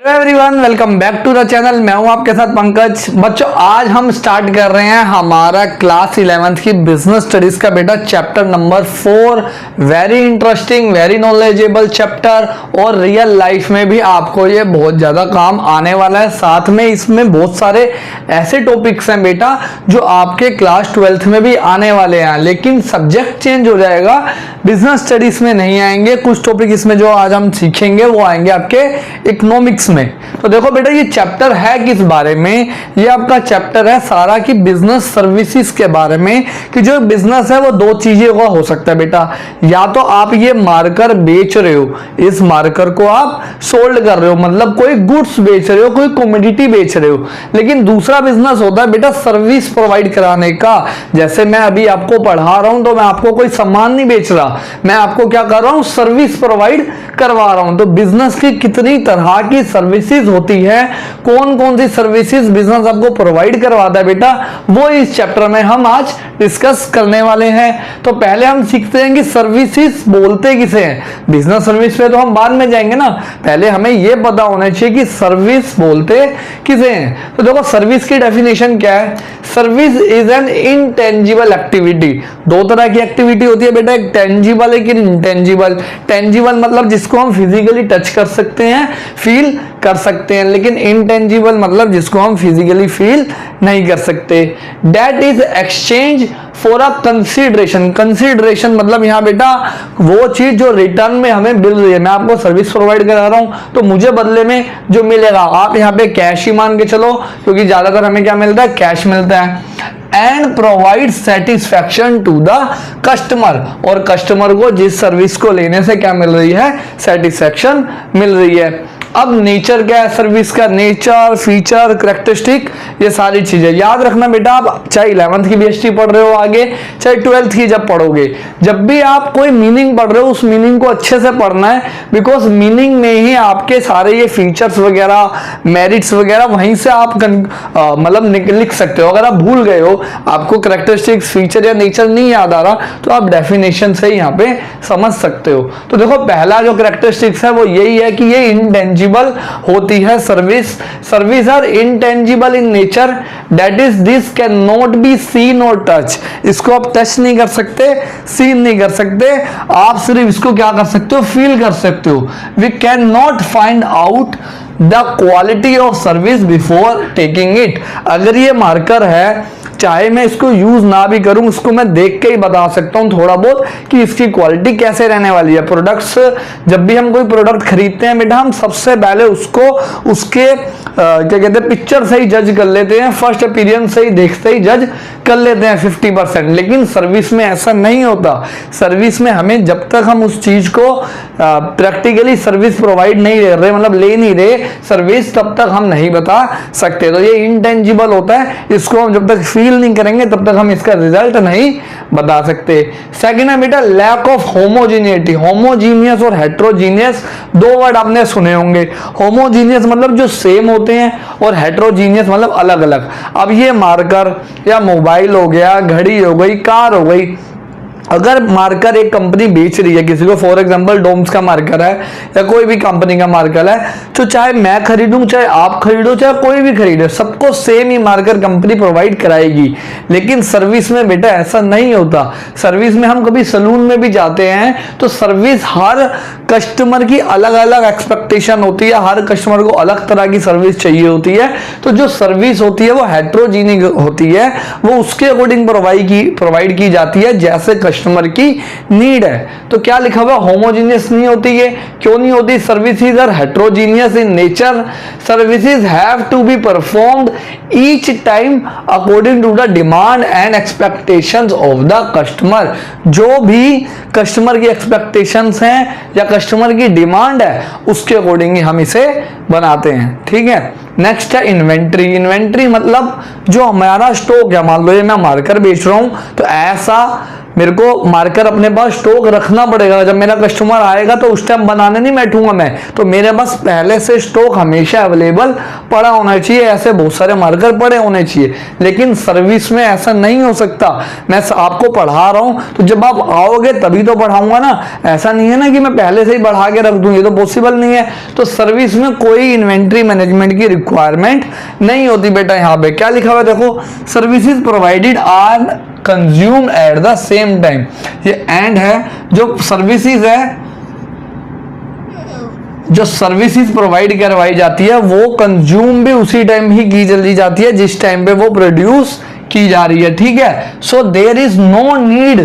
Hello everyone, welcome back to the channel. मैं हूं आपके साथ पंकज। बच्चों, आज हम स्टार्ट कर रहे हैं हमारा क्लास 11th की बिजनेस स्टडीज का बेटा chapter number 4। Very interesting, very knowledgeable chapter और रियल लाइफ में भी आपको ये बहुत ज़्यादा काम आने वाला है। साथ में इसमें बहुत सारे ऐसे टॉपिक्स हैं बेटा जो आपके क्लास 12th में भी आने वाले हैं, लेकिन सब्जेक्ट चेंज हो जाएगा। बिजनेस स्टडीज में नहीं आएंगे कुछ टॉपिक, इसमें जो आज हम सीखेंगे वो आएंगे आपके इकोनॉमिक्स में। तो देखो बेटा, ये चैप्टर है किस बारे में? ये आपका चैप्टर है सारा की बिजनेस सर्विसेज के बारे में, कि जो बिजनेस है वो दो चीजें का हो सकता है बेटा। या तो आप ये मार्कर बेच रहे हो, इस मार्कर को आप सोल्ड कर रहे हो, मतलब कोई गुड्स बेच रहे हो, कोई कमोडिटी बेच रहे हो। लेकिन दूसरा बिजनेस होता है बेटा सर्विस प्रोवाइड कराने का। जैसे मैं अभी आपको पढ़ा रहा हूं तो मैं आपको कोई सामान नहीं बेच रहा, मैं आपको क्या कर रहा हूं, सर्विस प्रोवाइड करवा रहा हूं। तो बिजनेस की कितनी तरह की सर्विसेज होती है, कौन कौन सी सर्विसेज बिजनेस आपको प्रोवाइड करवाता है बेटा, वो इस चैप्टर में हम आज डिस्कस करने वाले हैं। तो पहले हम सीखते हैं कि सर्विसेज बोलते किसे हैं। बिजनेस सर्विस पे तो हम बाद में जाएंगे ना, पहले हमें यह पता होना चाहिए कि सर्विस बोलते किसे हैं। तो देखो, सर्विस की डेफिनेशन क्या है? Service is an intangible activity. दो तरह की एक्टिविटी होती है बेटा, एक टेंजिबल एक इनटेंजिबल। टेंजिबल मतलब जिसको हम फिजिकली टच कर सकते हैं, फील कर सकते हैं, लेकिन इनटेंजिबल मतलब जिसको हम फिजिकली फील नहीं कर सकते। That is exchange for a consideration. Consideration मतलब यहाँ बेटा वो चीज जो रिटर्न में हमें मिल रही है। मैं आपको सर्विस प्रोवाइड करा रहा हूं तो मुझे बदले में जो मिलेगा, आप यहाँ पे कैश ही मान के चलो, क्योंकि ज्यादातर हमें क्या मिलता है, कैश मिलता है। And provide satisfaction to the customer, और कस्टमर को जिस सर्विस को लेने से क्या मिल रही है, सेटिस्फैक्शन मिल रही है। अब नेचर क्या है सर्विस का? नेचर, फीचर, कैरेक्टरिस्टिक, ये सारी चीजें याद रखना बेटा। आप चाहे 11th की बीएसटी पढ़ रहे हो आगे, चाहे 12th की जब पढ़ोगे, जब भी आप कोई मीनिंग पढ़ रहे हो उस मीनिंग को अच्छे से पढ़ना है, बिकॉज मीनिंग में ही आपके सारे ये फीचर्स वगैरह, मेरिट्स वगैरह वहीं से आप मतलब लिख सकते हो। अगर आप भूल गए हो, आपको कैरेक्टरिस्टिक्स, फीचर या नेचर नहीं याद आ रहा, तो आप डेफिनेशन से यहाँ पे समझ सकते हो। तो देखो, पहला जो कैरेक्टरिस्टिक्स है वो यही है कि ये इंटेंजिबल होती है service. Service are intangible in nature, that is this can not be seen और टच। इसको आप टच नहीं कर सकते, सीन नहीं कर सकते, आप सिर्फ इसको क्या कर सकते हो, फील कर सकते हो। We can not find out the quality of service before taking it. अगर ये मार्कर है, चाहे मैं इसको यूज ना भी करूं, उसको मैं देख के ही बता सकता हूं थोड़ा बहुत कि इसकी क्वालिटी कैसे रहने वाली है। प्रोडक्ट्स, जब भी हम कोई प्रोडक्ट खरीदते हैं बेटा, हम सबसे पहले उसको उसके क्या कहते हैं, पिक्चर से ही जज कर लेते हैं, फर्स्ट अपीयरेंस से ही देखते ही जज कर लेते हैं 50%। लेकिन सर्विस में ऐसा नहीं होता। सर्विस में हमें जब तक हम उस चीज को प्रैक्टिकली सर्विस प्रोवाइड नहीं कर रहे, मतलब ले नहीं रहे सर्विस, तब तक हम नहीं बता सकते। तो ये इंटेंजिबल होता है, इसको हम जब तक फील नहीं करेंगे तब तक हम इसका रिजल्ट नहीं बता सकते। सेकंड है बेटा लैक ऑफ होमोजीनियटी। होमोजीनियस और हेट्रोजीनियस दो वर्ड आपने सुने होंगे। होमोजीनियस मतलब जो सेम होते हैं, और हेट्रोजीनियस मतलब अलग अलग। अब ये मार्कर या मोबाइल हो गया, घड़ी हो गई, कार हो गई, अगर मार्कर एक कंपनी बेच रही है किसी को, फॉर एग्जांपल डोम्स का मार्कर है या कोई भी कंपनी का मार्कर है, तो चाहे मैं खरीदूं, चाहे आप खरीदो, चाहे कोई भी खरीदे, सबको सेम ही मार्कर कंपनी प्रोवाइड कराएगी। लेकिन सर्विस में बेटा ऐसा नहीं होता। सर्विस में हम कभी सलून में भी जाते हैं तो सर्विस, हर कस्टमर की अलग अलग एक्सपेक्टेशन होती है, हर कस्टमर को अलग तरह की सर्विस चाहिए होती है। तो जो सर्विस होती है वो हेट्रोजीनिक होती है, वो उसके अकॉर्डिंग प्रोवाइड की जाती है जैसे कस्टमर की नीड है। तो क्या लिखा हुआ, होमोजीनियस नहीं होती है। क्यों नहीं होती? Services are heterogeneous in nature. Services have to be performed each time according to the demand and expectations of the customer. जो भी कस्टमर की एक्सपेक्टेशंस हैं या कस्टमर की डिमांड है, उसके अकॉर्डिंग ही हम इसे बनाते हैं। ठीक है। नेक्स्ट है इन्वेंट्री। इन्वेंट्री मतलब जो हमारा स्टॉक है, मान लो ये मैं मार्कर बेच रहा हूं, तो ऐसा मेरे को को मार्कर अपने पास स्टॉक रखना पड़ेगा। जब मेरा कस्टमर आएगा तो उस टाइम बनाने नहीं बैठूंगा मैं, तो मेरे पास पहले से स्टॉक हमेशा अवेलेबल पड़ा होना चाहिए। ऐसे बहुत सारे मार्कर पड़े होने चाहिए, लेकिन सर्विस में ऐसा नहीं हो सकता। मैं आपको पढ़ा रहा हूं तो जब आप आओगे तभी तो पढ़ाऊंगा ना, ऐसा नहीं है ना कि मैं पहले से ही बढ़ा के रख दूं, ये तो पॉसिबल नहीं है। तो सर्विस में कोई इन्वेंट्री मैनेजमेंट की रिक्वायरमेंट नहीं होती बेटा। यहाँ पे क्या लिखा हुआ है देखो, services provided are consume at the same time. ये एंड है, जो सर्विसेज है, जो सर्विसेज प्रोवाइड करवाई जाती है वो कंज्यूम भी उसी टाइम ही की चली जाती है जिस टाइम पे वो प्रोड्यूस की जा रही है, ठीक है। So there is no need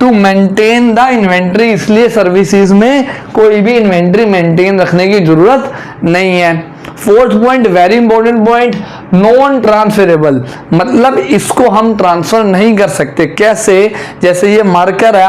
to maintain the inventory, इसलिए सर्विसेज में कोई भी इन्वेंट्री मेंटेन रखने की जरूरत नहीं है। Fourth point, very important point, non transferable, मतलब इसको हम ट्रांसफर नहीं कर सकते। कैसे? जैसे ये मार्कर है,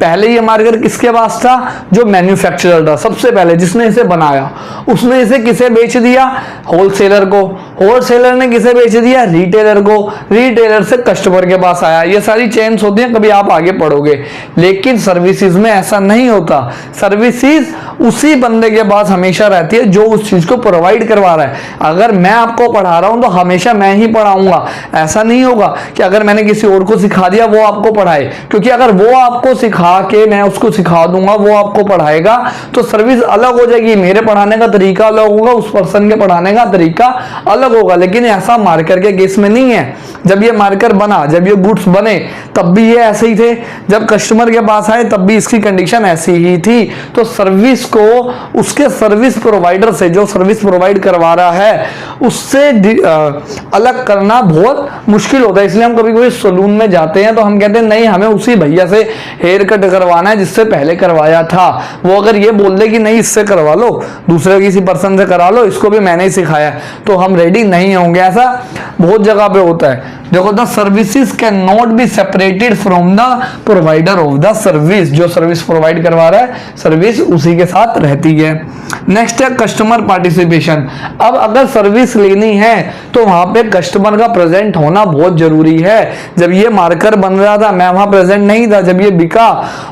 पहले ये मार्कर किसके पास था? जो मैन्युफैक्चरर था, सबसे पहले जिसने इसे बनाया, उसने इसे किसे बेच दिया? होलसेलर को। होलसेलर ने किसे बेच दिया? रिटेलर को। रिटेलर से कस्टमर के पास आया। ये सारी चेन्स होती हैं, कभी आप आगे पढ़ोगे। लेकिन सर्विसेज में ऐसा नहीं होता। सर्विसेज उसी बंदे के पास हमेशा रहती है जो उस चीज को प्रोवाइड करवा रहा है। अगर मैं आपको पढ़ा रहा हूं तो हमेशा मैं ही पढ़ाऊंगा। ऐसा नहीं होगा कि अगर मैंने किसी और को सिखा दिया वो आपको पढ़ाए, क्योंकि अगर वो आपको सिखा के मैं उसको सिखा दूंगा, वो आपको पढ़ाएगा, तो सर्विस अलग हो जाएगी। मेरे पढ़ाने का तरीका अलग होगा, उस पर्सन के पढ़ाने का तरीका अलग होगा। लेकिन ऐसा मार्कर के केस में नहीं है। जब ये मार्कर बना, जब ये गुड्स बने, तब भी ये ऐसे ही थे। जब कस्टमर के पास आए तब भी इसकी कंडीशन ऐसी ही थी। तो सर्विस को उसके सर्विस प्रोवाइडर से, जो सर्विस प्रोवाइड करवा रहा है, उससे अलग करना बहुत मुश्किल होता है। इसलिए हम कभी कभी सलून में जाते हैं तो हम कहते हैं नहीं, हमें उसी भैया से हेयर कट करवाना है जिससे पहले करवाया था। वो अगर ये बोल दे कि नहीं इससे करवा लो, दूसरे किसी पर्सन से करा लो, इसको भी मैंने ही सिखाया, तो हम रेडी नहीं होंगे। ऐसा बहुत जगह पे होता है। देखो, the services can not be separated from the provider of the service. जो सर्विस प्रोवाइड करवा रहा है, सर्विस उसी के साथ रहती है। नेक्स्ट है कस्टमर पार्टिसिपेशन। अब अगर सर्विस लेनी है तो वहां पे कस्टमर का प्रेजेंट होना बहुत जरूरी है। जब ये मार्कर बन रहा था मैं वहां प्रेजेंट नहीं था। जब ये बिका,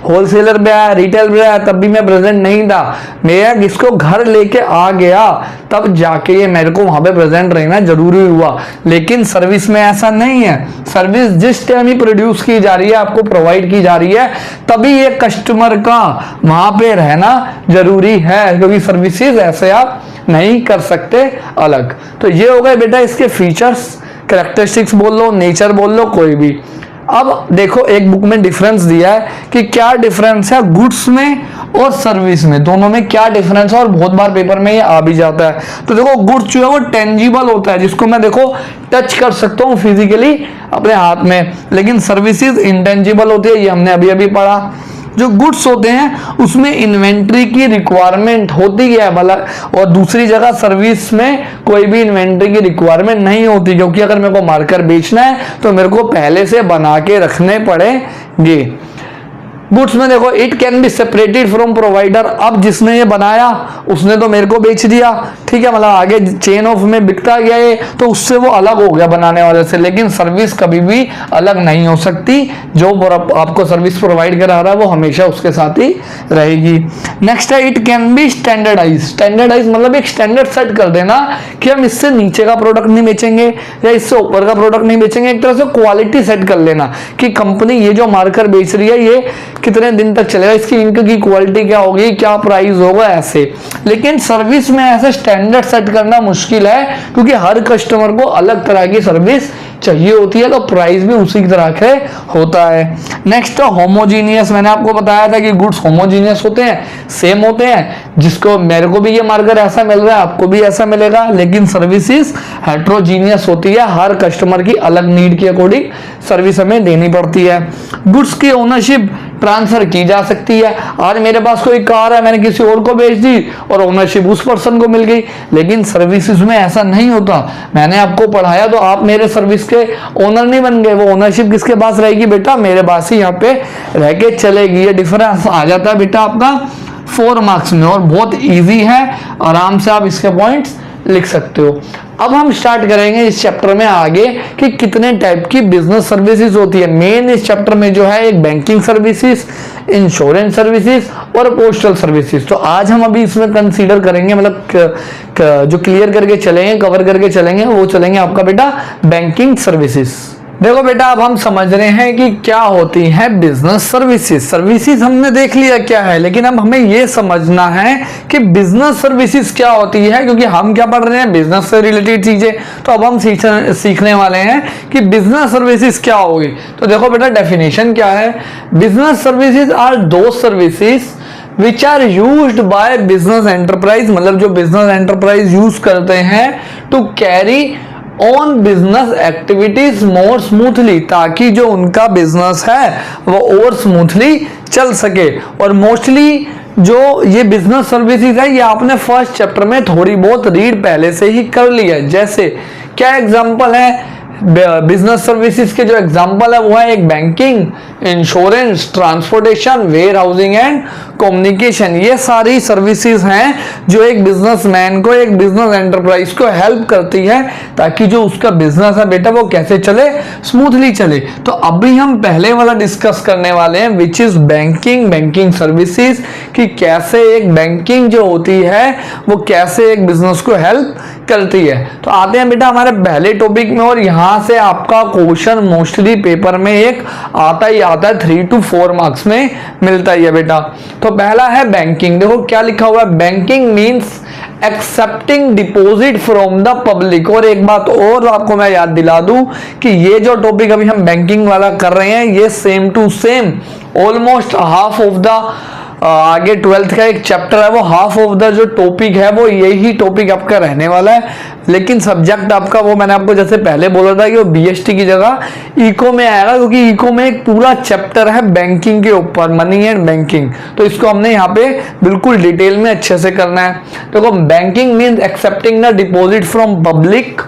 होलसेलर पे आया, रिटेल पे आया, तब भी मैं प्रेजेंट नहीं था। मैं इसको घर लेके आ गया तब जाके ये मेरे को वहां पे प्रेजेंट रहना जरूरी हुआ। लेकिन सर्विस में ऐसा नहीं है। सर्विस जिस टाइम ही प्रोड्यूस की जा रही है, आपको प्रोवाइड की जा रही है, तभी ये कस्टमर का वहां पे रहना जरूरी है, क्योंकि सर्विसेज ऐसे आप नहीं कर सकते अलग। तो ये हो गए बेटा इसके फीचर्स, कैरेक्टरिस्टिक्स बोल लो, नेचर बोल लो, कोई भी। अब देखो, एक बुक में डिफरेंस दिया है कि क्या डिफरेंस है गुड्स में और सर्विस में, दोनों में क्या डिफरेंस है, और बहुत बार पेपर में ये आ भी जाता है। तो देखो, गुड्स जो है वो टेंजिबल होता है, जिसको मैं देखो टच कर सकता हूँ फिजिकली अपने हाथ में, लेकिन सर्विसेज इंटेंजिबल होती है। ये हमने अभी अभी पढ़ा। जो गुड्स होते हैं उसमें इन्वेंट्री की रिक्वायरमेंट होती है भला, और दूसरी जगह सर्विस में कोई भी इन्वेंट्री की रिक्वायरमेंट नहीं होती, क्योंकि अगर मेरे को मार्कर बेचना है तो मेरे को पहले से बना के रखने पड़ेंगे। गुड्स में देखो, it can be separated from provider. अब जिसने ये बनाया उसने तो मेरे को बेच दिया, ठीक है, मतलब आगे चेन ऑफ में बिकता गया ये, तो उससे वो अलग हो गया बनाने वाले से। लेकिन सर्विस कभी भी अलग नहीं हो सकती। जो आपको सर्विस प्रोवाइड करा रहा है वो हमेशा उसके साथ ही रहेगी। नेक्स्ट है, it can be standardise. Standardise मतलब एक स्टैंडर्ड सेट कर देना कि हम इससे नीचे का प्रोडक्ट नहीं बेचेंगे या इससे ऊपर का प्रोडक्ट नहीं बेचेंगे। एक तरह से क्वालिटी सेट कर लेना कि कंपनी ये जो मार्कर बेच रही है ये कितने दिन तक चलेगा, इसकी इंक की क्वालिटी क्या होगी, क्या प्राइस होगा, ऐसे। लेकिन सर्विस में ऐसा स्टैंडर्ड सेट करना मुश्किल है, क्योंकि हर कस्टमर को अलग तरह की सर्विस चाहिए होती है, तो प्राइस भी उसी की तरह के होता है। Next homogeneous. मैंने आपको बताया था कि गुड्स होमोजीनियस होते हैं, सेम होते हैं। जिसको मेरे को भी ये मार्कर ऐसा मिल रहा है, आपको भी ऐसा मिलेगा। लेकिन सर्विसेज हेट्रोजीनियस होती है, हर कस्टमर की अलग नीड के अकॉर्डिंग सर्विस हमें देनी पड़ती है। गुड्स की ओनरशिप ट्रांसफर की जा सकती है। आज मेरे पास कोई कार है, मैंने किसी और को बेच दी और ओनरशिप उस पर्सन को मिल गई। लेकिन सर्विसेज में ऐसा नहीं होता। मैंने आपको पढ़ाया तो आप मेरे सर्विस के ओनर नहीं बन गए, वो ओनरशिप किसके पास रहेगी बेटा, मेरे पास ही यहाँ पे रह के चलेगी। ये डिफरेंस आ जाता है बेटा आपका 4 मार्क्स में, और बहुत इजी है, आराम से आप इसके पॉइंट्स लिख सकते हो। अब हम स्टार्ट करेंगे इस चैप्टर में आगे कि कितने टाइप की बिजनेस सर्विसेज होती है। मेन इस चैप्टर में जो है एक बैंकिंग सर्विसेज, इंश्योरेंस सर्विसेज और पोस्टल सर्विसेज। तो आज हम अभी इसमें कंसीडर करेंगे, मतलब जो क्लियर करके चलेंगे, कवर करके चलेंगे, वो चलेंगे आपका बेटा बैंकिंग सर्विसेज। देखो बेटा, अब हम समझ रहे हैं कि क्या होती है बिजनेस सर्विसेज। सर्विसेज हमने देख लिया क्या है, लेकिन अब हमें यह समझना है कि बिजनेस सर्विसेज क्या होती है, क्योंकि हम क्या पढ़ रहे हैं, बिजनेस से रिलेटेड चीजें। तो अब हम सीखने वाले हैं कि बिजनेस सर्विसेज क्या होगी। तो देखो बेटा, डेफिनेशन क्या है। Business services are those services which are used by business enterprise, मतलब जो बिजनेस एंटरप्राइज यूज करते हैं to carry on business activities more smoothly, ताकि जो उनका बिजनेस है वो और स्मूथली चल सके। और मोस्टली जो ये बिजनेस सर्विसेज है, ये आपने फर्स्ट चैप्टर में थोड़ी बहुत रीड पहले से ही कर लिया है। जैसे क्या एग्जांपल है बिजनेस सर्विसेज के, जो एग्जांपल है वो है एक banking, insurance, transportation, warehousing and communication. ये सारी सर्विसेज हैं जो एक बिजनेसमैन को, एक बिजनेस एंटरप्राइज को हेल्प करती है ताकि जो उसका बिजनेस है बेटा वो कैसे चले, स्मूथली चले। तो अभी हम पहले वाला डिस्कस करने वाले हैं विच इज बैंकिंग सर्विसेज, कि कैसे एक बैंकिंग जो होती है वो कैसे एक बिजनेस को हेल्प करती है। तो आते हैं बेटा हमारे पहले टॉपिक में, और यहां से आपका क्वेश्चन मोस्टली पेपर में एक आता ही आता है, 3 to 4 मार्क्स में मिलता ही है बेटा। तो पहला है बैंकिंग। देखो क्या लिखा हुआ है, banking means accepting deposit from the public. और एक बात और आपको मैं याद दिला दूं कि ये जो टॉपिक अभी हम बैंकिंग वाला कर रहे हैं, ये same to same almost half of the आगे 12th का एक चैप्टर है, वो हाफ ऑफ द जो टॉपिक है वो यही टॉपिक आपका रहने वाला है। लेकिन सब्जेक्ट आपका वो मैंने आपको जैसे पहले बोला था कि वो बीएसटी की जगह इको में आएगा, क्योंकि इको में एक पूरा चैप्टर है बैंकिंग के ऊपर, मनी एंड बैंकिंग। तो इसको हमने यहाँ पे बिल्कुल डिटेल में अच्छे से करना है। देखो, banking means accepting the deposit from public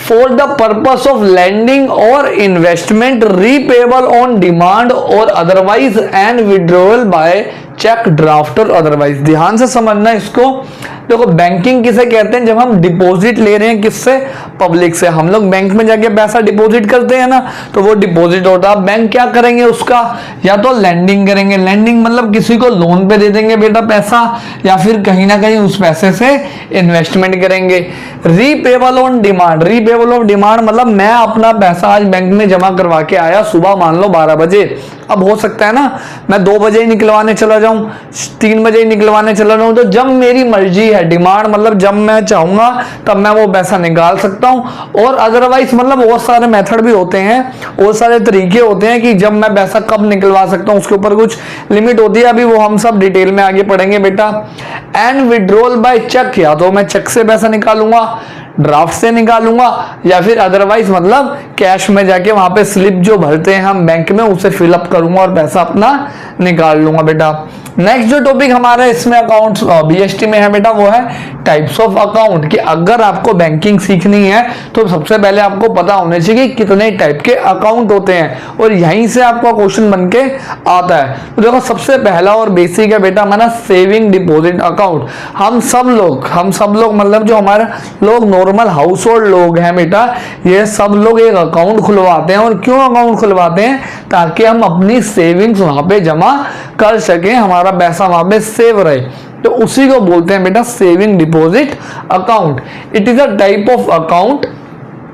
for the purpose of lending or investment, repayable on demand or otherwise, and withdrawal by cheque, draft और अदरवाइज। ध्यान से समझना इसको। देखो, बैंकिंग किसे कहते हैं, जब हम डिपॉजिट ले रहे हैं किससे, पब्लिक से। हम लोग बैंक में जाके पैसा डिपॉजिट करते हैं ना, तो वो डिपॉजिट होता है। बैंक क्या करेंगे उसका, या तो लैंडिंग करेंगे। लैंडिंग मतलब किसी को लोन पे दे देंगे बेटा पैसा, या फिर कहीं ना कहीं उस पैसे से इन्वेस्टमेंट करेंगे। Repayable on demand, repayable on demand मतलब मैं अपना पैसा आज बैंक में जमा करवा के आया सुबह मान लो 12 बजे। अब हो सकता है ना मैं 2 बजे ही निकलवाने चला जाऊं, 3 बजे ही निकलवाने चला जाऊं, तो जब मेरी मर्जी है। डिमांड मतलब जब मैं चाहूंगा तब मैं वो पैसा निकाल सकता हूं। और अदरवाइज मतलब बहुत सारे मेथड भी होते हैं, बहुत सारे तरीके होते हैं कि जब मैं पैसा कब निकलवा सकता हूं, उसके ऊपर कुछ लिमिट होती है। अभी वो हम सब डिटेल में आगे पढ़ेंगे बेटा। एंड विड्रॉल बाय चेक, या तो मैं चेक से पैसा निकालूंगा, ड्राफ्ट से निकालूंगा, या फिर अदरवाइज मतलब कैश में जाके वहां पे स्लिप जो भरते हैं हम बैंक में उसे फिलअप करूंगा और पैसा अपना निकाल लूंगा बेटा। नेक्स्ट जो टॉपिक हमारा इसमें अकाउंट्स बीएसटी में है बेटा, वो है टाइप्स ऑफ अकाउंट। कि अगर आपको बैंकिंग सीखनी है तो सबसे पहले आपको पता होना चाहिए कि कितने टाइप के अकाउंट होते हैं, और यहीं से आपका क्वेश्चन बन के आता है। तो देखो, सबसे पहला और बेसिक है बेटा हमारा सेविंग डिपॉजिट अकाउंट। हम सब लोग मतलब जो हमारे लोग नॉर्मल हाउस होल्ड लोग हैं बेटा, ये सब लोग एक अकाउंट खुलवाते हैं। और क्यों अकाउंट खुलवाते हैं, ताकि हम अपनी सेविंग्स वहां पे जमा कर सकें, हमारा पैसा वहां पे सेव रहे। तो उसी को बोलते हैं बेटा saving deposit account. It is a type of account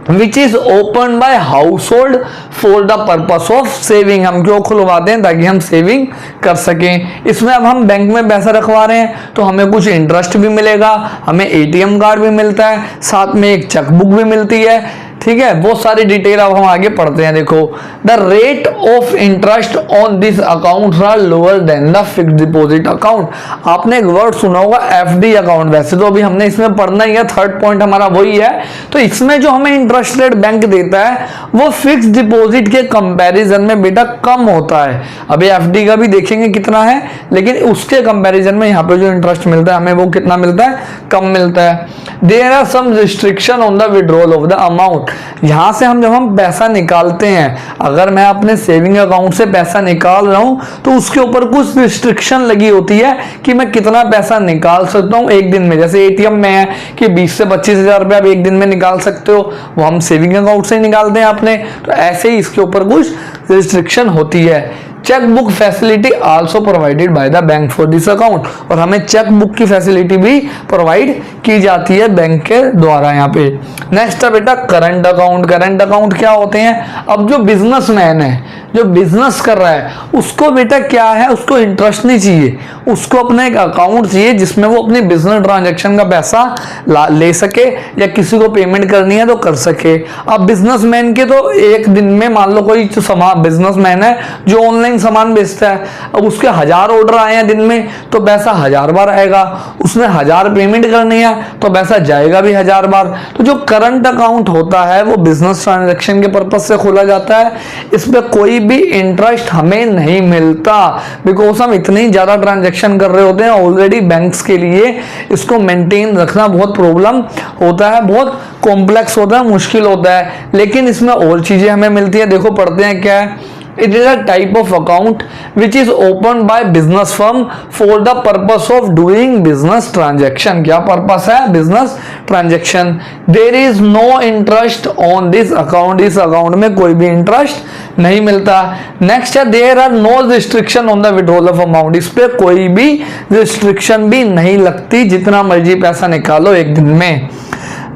which is open by house hold for the purpose of saving. हम क्यों खुलवाते हैं, ताकि हम सेविंग कर सकें। इसमें अब हम बैंक में पैसा रखवा रहे हैं तो हमें कुछ इंटरेस्ट भी मिलेगा, हमें एटीएम कार्ड भी मिलता है, साथ में एक चेकबुक भी मिलती है। ठीक है, बहुत सारी डिटेल अब हम आगे पढ़ते हैं। देखो, the rate of interest on this account are lower than the fixed deposit account. आपने एक वर्ड सुना होगा एफडी अकाउंट, वैसे तो अभी हमने इसमें पढ़ना ही है, थर्ड पॉइंट हमारा वही है। तो इसमें जो हमें इंटरेस्ट रेट बैंक देता है वो फिक्स्ड डिपॉजिट के कंपैरिजन में बेटा कम होता है। अभी एफडी का भी देखेंगे कितना है, लेकिन उसके कंपैरिजन में यहाँ पे जो इंटरेस्ट मिलता है हमें वो कितना मिलता है, कम मिलता है। There are some restriction on the withdrawal of the amount. यहाँ से जब हम पैसा निकालते हैं, अगर मैं अपने सेविंग अकाउंट से पैसा निकाल रहा हूँ तो उसके ऊपर कुछ रिस्ट्रिक्शन लगी होती है कि मैं कितना पैसा निकाल सकता हूँ एक दिन में। जैसे एटीएम में है कि 20 से 25 हज़ार रुपये आप एक दिन में निकाल सकते हो, वो हम सेविंग अकाउंट से निकालते हैं अपने। तो ऐसे ही इसके ऊपर कुछ रिस्ट्रिक्शन होती है। Cheque book facility also provided by the bank for this account, और हमें चेक बुक की फैसिलिटी भी प्रोवाइड की जाती है बैंक के द्वारा यहाँ पे। नेक्स्ट है बेटा करंट अकाउंट। करंट अकाउंट क्या होते हैं? अब जो बिजनेसमैन है, जो बिजनेस कर रहा है, उसको बेटा क्या है, उसको इंटरेस्ट नहीं चाहिए, उसको अपना एक अकाउंट चाहिए जिसमें वो अपनी बिजनेस ट्रांजैक्शन का पैसा ले सके या किसी को पेमेंट करनी है तो कर सके। अब बिजनेसमैन के तो एक दिन में मान लो कोई सामान, बिजनेसमैन है जो ऑनलाइन सामान बेचता है, अब उसके 1000 ऑर्डर आए हैं दिन में तो पैसा 1000 बार आएगा, उसने 1000 पेमेंट करनी है तो पैसा जाएगा भी 1000 बार। तो जो करंट अकाउंट होता है वो बिजनेस ट्रांजैक्शन के पर्पज से खोला जाता है, इस पे कोई भी इंटरेस्ट हमें नहीं मिलता, बिकॉज हम इतनी ज्यादा ट्रांजैक्शन कर रहे होते हैं ऑलरेडी। बैंक्स के लिए इसको मेंटेन रखना बहुत प्रॉब्लम होता है, बहुत कॉम्प्लेक्स होता है, मुश्किल होता है। लेकिन इसमें और चीजें हमें मिलती है। देखो पढ़ते हैं क्या है। It is a type of account which is opened by business firm for the purpose of doing business transaction। क्या पर्पस है? business transaction। There is no interest on this account। इस अकाउंट में कोई भी इंटरेस्ट नहीं मिलता। Next है there are no restriction on the withdrawal of amount। इस पे कोई भी रिस्ट्रिक्शन भी नहीं लगती, जितना मर्जी पैसा निकालो एक दिन में।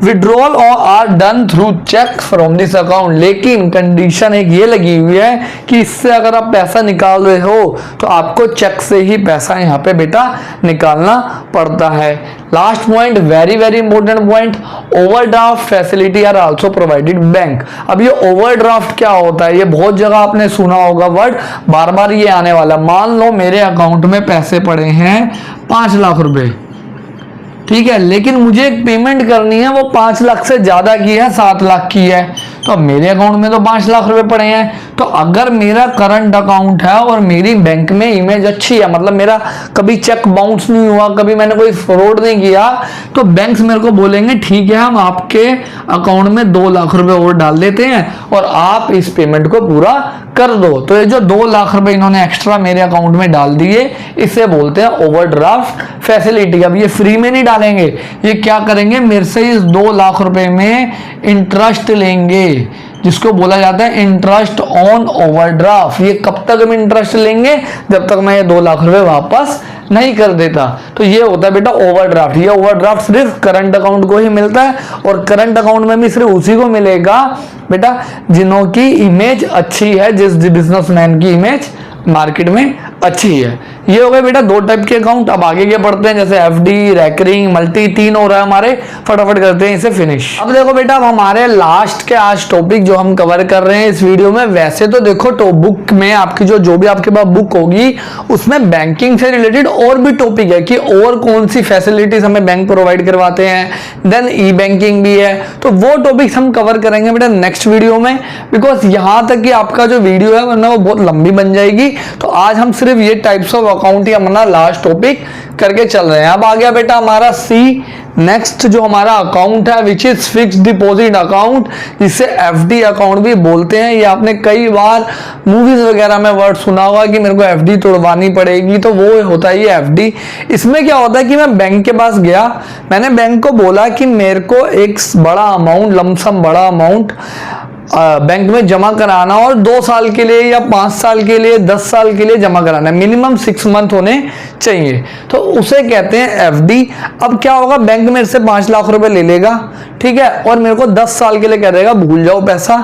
Withdrawal are done through cheque from this account, लेकिन कंडीशन एक ये लगी हुई है कि इससे अगर आप पैसा निकाल रहे हो तो आपको चेक से ही पैसा यहाँ पे बेटा निकालना पड़ता है। Last point, very very important point, overdraft facility are also provided bank. अब ये ओवरड्राफ्ट क्या होता है? ये बहुत जगह आपने सुना होगा वर्ड, बार बार ये आने वाला। मान लो मेरे अकाउंट में पैसे पड़े हैं 5 लाख रुपए, ठीक है, लेकिन मुझे एक पेमेंट करनी है, वो 5 लाख से ज्यादा की है, 7 लाख की है। तो अब मेरे अकाउंट में तो 5 लाख रुपए पड़े हैं, तो अगर मेरा करंट अकाउंट है और मेरी बैंक में इमेज अच्छी है, मतलब मेरा कभी चेक बाउंस नहीं हुआ, कभी मैंने कोई फ्रॉड नहीं किया, तो बैंक्स मेरे को बोलेंगे ठीक है हम आपके अकाउंट में 2 लाख रुपए और डाल देते हैं और आप इस पेमेंट को पूरा कर दो। तो ये जो 2 लाख रुपए इन्होंने एक्स्ट्रा मेरे अकाउंट में डाल दिए, इसे बोलते हैं ओवरड्राफ्ट फैसिलिटी। अब ये फ्री में नहीं डालेंगे, ये क्या करेंगे, मेरे से इस 2 लाख रुपए में इंटरेस्ट लेंगे, जिसको बोला जाता है इंटरेस्ट ऑन ओवरड्राफ्ट। ये कब तक हम इंटरेस्ट लेंगे? जब तक मैं ये 2 लाख रुपए वापस नहीं कर देता। तो ये होता है बेटा ओवरड्राफ्ट। ये ओवरड्राफ्ट सिर्फ करंट अकाउंट को ही मिलता है, और करंट अकाउंट में भी सिर्फ उसी को मिलेगा बेटा जिन्हों की इमेज अच्छी है, जिस बिजनेसमैन की इमेज मार्केट में अच्छी है। ये हो गए बेटा 2 टाइप के अकाउंट। अब आगे क्या पढ़ते हैं, जैसे एफडी, रैकरिंग, मल्टी, 3 हो रहा है हमारे, फटाफट करते हैं इसे फिनिश। अब देखो बेटा, अब हमारे लास्ट के आज टॉपिक जो हम कवर कर रहे हैं इस वीडियो में, वैसे तो देखो तो बुक में आपकी जो भी आपके पास बुक होगी उसमें बैंकिंग से रिलेटेड और भी टॉपिक है कि और कौन सी फैसिलिटीज हमें बैंक प्रोवाइड करवाते हैं, देन ई बैंकिंग भी है। तो वो टॉपिक्स हम कवर करेंगे बेटा नेक्स्ट वीडियो में, बिकॉज यहाँ तक कि आपका जो वीडियो है वरना वो बहुत लंबी बन जाएगी। तो आज हम सिर्फ ये टाइप्स ऑफ अकाउंट ही अपना लास्ट टॉपिक करके चल रहे हैं। अब आ गया बेटा हमारा सी, नेक्स्ट जो हमारा अकाउंट है which is fixed deposit account, जिसे एफडी अकाउंट भी बोलते हैं। ये आपने कई बार मूवीज वगैरह में वर्ड सुना होगा कि मेरे को एफडी तोड़वानी पड़ेगी, तो वो होता है ये एफडी। इसमें क्या होता है कि मैं बैंक के पास गया, मैंने बैंक को बोला कि मेरे को एक बड़ा अमाउंट, लमसम बड़ा अमाउंट बैंक में जमा कराना, और 2 साल के लिए या 5 साल के लिए, 10 साल के लिए जमा कराना है, मिनिमम 6 मंथ होने चाहिए, तो उसे कहते हैं एफडी। अब क्या होगा, बैंक मेरे से 5 लाख रुपए ले लेगा, ठीक है, और मेरे को 10 साल के लिए कह देगा भूल जाओ पैसा।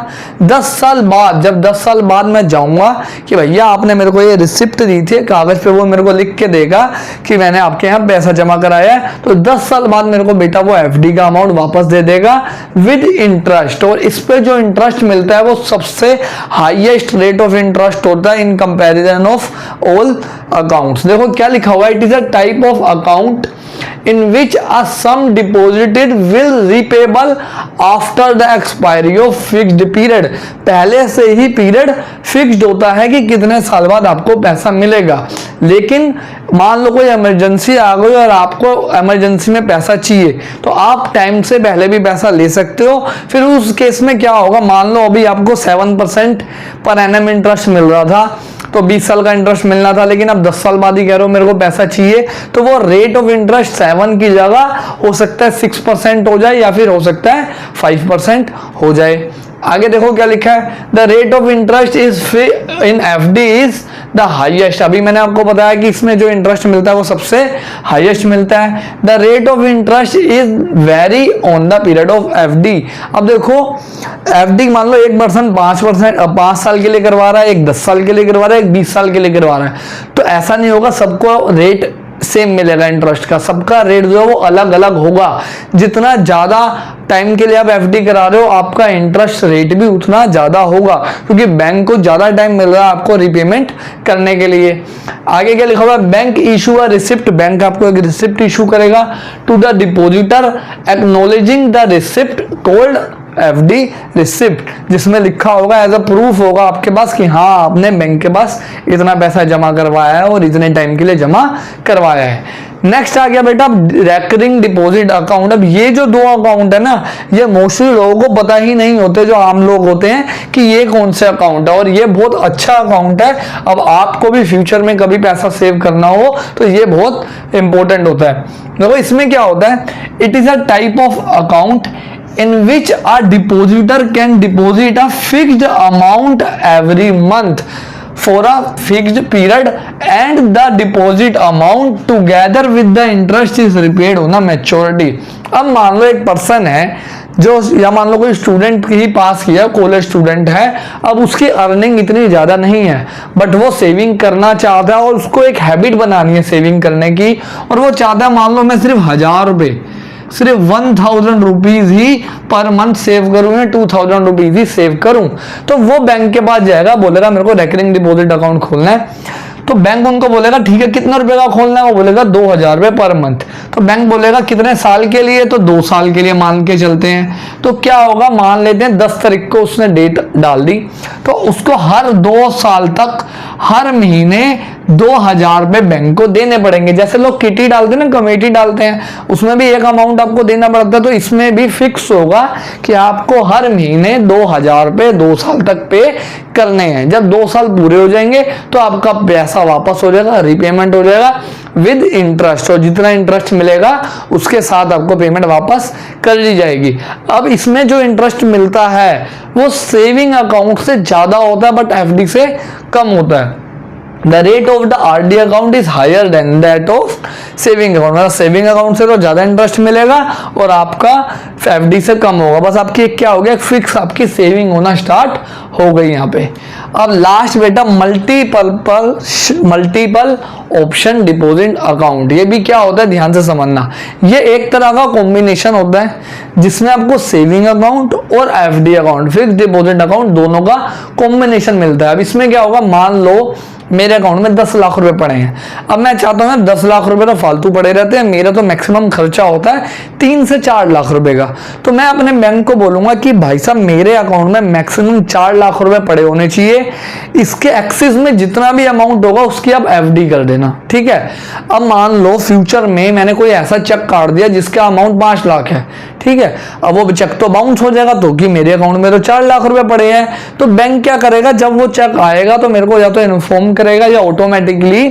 10 साल बाद, जब 10 साल बाद मैं जाऊंगा कि भैया आपने मेरे को ये रिसिप्ट दी थी कागज पे, वो मेरे को लिख के देगा कि मैंने आपके यहाँ पैसा जमा कराया है, तो 10 साल बाद मेरे को बेटा वो एफडी का अमाउंट वापस दे देगा विद इंटरेस्ट। और इस पे जो इंटरेस्ट मिलता है वो सबसे हाईएस्ट रेट ऑफ इंटरेस्ट होता है in comparison of all accounts. देखो क्या लिखा हुआ है, it is a type of account in which a sum deposited will repayable after the expiry of fixed period। पहले से ही पीरियड फिक्स्ड होता है कि कितने साल बाद आपको पैसा मिलेगा, लेकिन मान लो कोई इमरजेंसी आ गई और आपको इमरजेंसी में पैसा चाहिए, तो आप टाइम से पहले भी पैसा ले सकते हो। फिर उस केस में क्या होगा, मान लो अभी आपको 7% पर एनम इंटरेस्ट मिल रहा था, तो 20 साल का इंटरेस्ट मिलना था, लेकिन अब 10 साल बाद ही कह रहे हो मेरे को पैसा चाहिए, तो वो रेट ऑफ इंटरेस्ट 7 की जगह हो सकता है 6% हो जाए, या फिर हो सकता है 5% हो जाए। आगे देखो क्या लिखा है, the rate of interest is in FD is the highest. अभी मैंने आपको बताया कि इसमें जो इंटरेस्ट मिलता है वो सबसे हाईएस्ट मिलता है। The rate of interest is very on the period of FD. अब देखो एफडी मान लो एक पर्सन 5 साल के लिए करवा रहा है, एक 10 साल के लिए करवा रहा है, एक 20 साल के लिए करवा रहा है, तो ऐसा नहीं होगा सबको रेट सेम मिलेगा इंटरेस्ट का, सबका रेट जो है वो अलग अलग होगा। जितना ज्यादा टाइम के लिए आप एफडी करा रहे हो आपका इंटरेस्ट रेट भी उतना ज्यादा होगा, क्योंकि बैंक को ज्यादा टाइम मिल रहा है आपको रिपेमेंट करने के लिए। आगे क्या लिखा हुआ है, bank issue a receipt, bank आपको एक रिसिप्ट इशू करेगा to the depositor acknowledging the receipt called FD receipt, जिसमें लिखा होगा एज अ प्रूफ होगा आपके पास कि हाँ आपने बैंक के पास इतना पैसा जमा करवाया है और इतने टाइम के लिए जमा करवाया है। नेक्स्ट आ गया बेटा रेकरिंग डिपॉजिट अकाउंट। अब ये जो दो अकाउंट है ना, ये मोस्टली लोगों को पता ही नहीं होते, जो आम लोग होते हैं, कि ये कौन से अकाउंट है, और ये बहुत अच्छा अकाउंट है। अब आपको भी फ्यूचर में कभी पैसा सेव करना हो तो ये बहुत इंपॉर्टेंट होता है। देखो इसमें क्या होता है, it is a type of account in which a depositor can deposit a fixed amount every month for a fixed period and the deposit amount together with the interest is repaid on a maturity। अब मान लो एक person है जो, या मान लो कोई student ही पास किया, college student है, अब उसकी अर्निंग इतनी ज़्यादा नहीं है, बट वो सेविंग करना चाहता है और उसको एक हैबिट बनानी है सेविंग करने की, और वो चाहता है मान लो मैं सिर्फ 1000 रुपये, सिर्फ 1000 रुपीज ही पर मंथ सेव करूं या 2000 रुपीज ही सेव करूं, तो वो बैंक के पास जाएगा, बोलेगा मेरे को रेकरिंग डिपॉजिट अकाउंट खोलना है। तो बैंक उनको बोलेगा ठीक है कितना रुपए का खोलना है, वो बोलेगा 2000 रुपये पर मंथ। तो बैंक बोलेगा कितने साल के लिए, तो 2 साल के लिए मान के चलते हैं। तो क्या होगा, मान लेते हैं 10 तारीख को उसने डेट डाल दी, तो उसको हर 2 साल तक हर महीने 2000 रुपये बैंक को देने पड़ेंगे। जैसे लोग किटी डालते हैं ना, कमेटी डालते हैं, उसमें भी एक अमाउंट आपको देना पड़ता है, तो इसमें भी फिक्स होगा कि आपको हर महीने 2000 रुपये 2 साल तक पे करने हैं। जब 2 साल पूरे हो जाएंगे तो आपका पैसा वापस हो जाएगा, रिपेमेंट हो जाएगा विद इंटरेस्ट, और जितना इंटरेस्ट मिलेगा उसके साथ आपको पेमेंट वापस कर दी जाएगी। अब इसमें जो इंटरेस्ट मिलता है वो सेविंग अकाउंट से ज्यादा होता है, बट एफडी से कम होता है। The rate of the RD account is higher than that of saving account। मतलब सेविंग अकाउंट से तो ज्यादा इंटरेस्ट मिलेगा और आपका एफडी से कम होगा। बस आपकी एक क्या हो गया, फिक्स आपकी सेविंग होना स्टार्ट हो गई यहाँ पे। अब लास्ट बेटा मल्टीपल ऑप्शन डिपॉजिट अकाउंट। ये भी क्या होता है, ध्यान से समझना, ये एक तरह का कॉम्बिनेशन होता है जिसमें आपको सेविंग अकाउंट और FD account, fix deposit account, दोनों का कॉम्बिनेशन मिलता है। अब इसमें क्या होगा, मान लो मेरे अकाउंट में 10 लाख रुपए पड़े हैं, अब मैं चाहता हूँ 10 लाख रुपए तो फालतू पड़े रहते हैं, मेरा तो मैक्सिमम खर्चा होता है 3 से 4 लाख रुपए का। तो मैं अपने बैंक को बोलूंगा कि भाई साहब मेरे अकाउंट में मैक्सिमम 4 लाख रुपए पड़े होने चाहिए, इसके एक्सिस में जितना भी अमाउंट होगा उसकी आप एफडी कर देना, ठीक है। अब मान लो फ्यूचर में मैंने कोई ऐसा चेक काट दिया जिसका अमाउंट 5 लाख है, ठीक है, अब वो चेक तो बाउंस हो जाएगा, तो कि मेरे अकाउंट में तो 4 लाख रुपए पड़े हैं। तो बैंक क्या करेगा, जब वो चेक आएगा तो मेरे को या तो इन्फॉर्म करेगा या ऑटोमेटिकली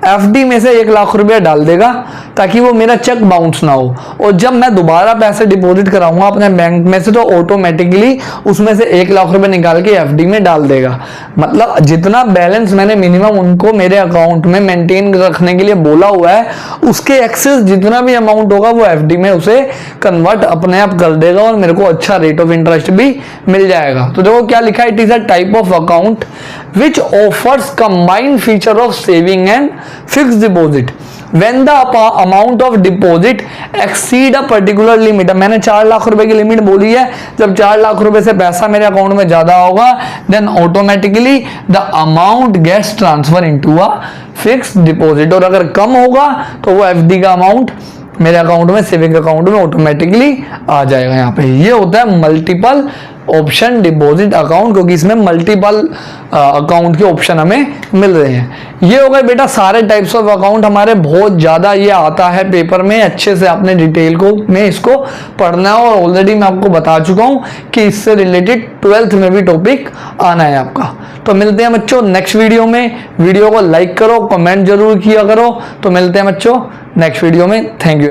एफडी में से 1 लाख रुपया डाल देगा ताकि वो मेरा चेक बाउंस ना हो। और जब मैं दोबारा पैसे डिपॉजिट कराऊंगा अपने बैंक में से तो ऑटोमेटिकली उसमें से 1 लाख रुपए निकाल के एफडी में डाल देगा। मतलब जितना बैलेंस मैंने मिनिमम उनको मेरे अकाउंट में मेंटेन रखने के लिए बोला हुआ है, उसके एक्सेस जितना भी अमाउंट होगा वो एफडी में उसे कन्वर्ट अपने आप कर देगा और मेरे को अच्छा रेट ऑफ इंटरेस्ट भी मिल जाएगा। तो देखो क्या लिखा है, it is a type of account which offers combined feature of saving and fixed deposit when the amount of deposit exceed a particular limit। मैंने 4 लाख रुपए की लिमिट बोली है, जब 4 लाख रुपए से पैसा मेरे अकाउंट में ज्यादा होगा then automatically the amount gets transfer into a fixed deposit। और अगर कम होगा तो वो एफडी का अमाउंट मेरे अकाउंट में, सेविंग अकाउंट में ऑटोमेटिकली आ जाएगा। यहाँ पे ये होता है मल्टीपल ऑप्शन डिपॉजिट अकाउंट, क्योंकि इसमें मल्टीपल अकाउंट के ऑप्शन हमें मिल रहे हैं। ये हो गए बेटा सारे टाइप्स ऑफ अकाउंट हमारे। बहुत ज़्यादा ये आता है पेपर में, अच्छे से आपने डिटेल को में इसको पढ़ना है, और ऑलरेडी मैं आपको बता चुका हूँ कि इससे रिलेटेड 12th में भी टॉपिक आना है आपका। तो मिलते हैं बच्चों नेक्स्ट वीडियो में। वीडियो को लाइक करो, कमेंट जरूर किया करो। तो मिलते हैं बच्चों नेक्स्ट वीडियो में। Thank you.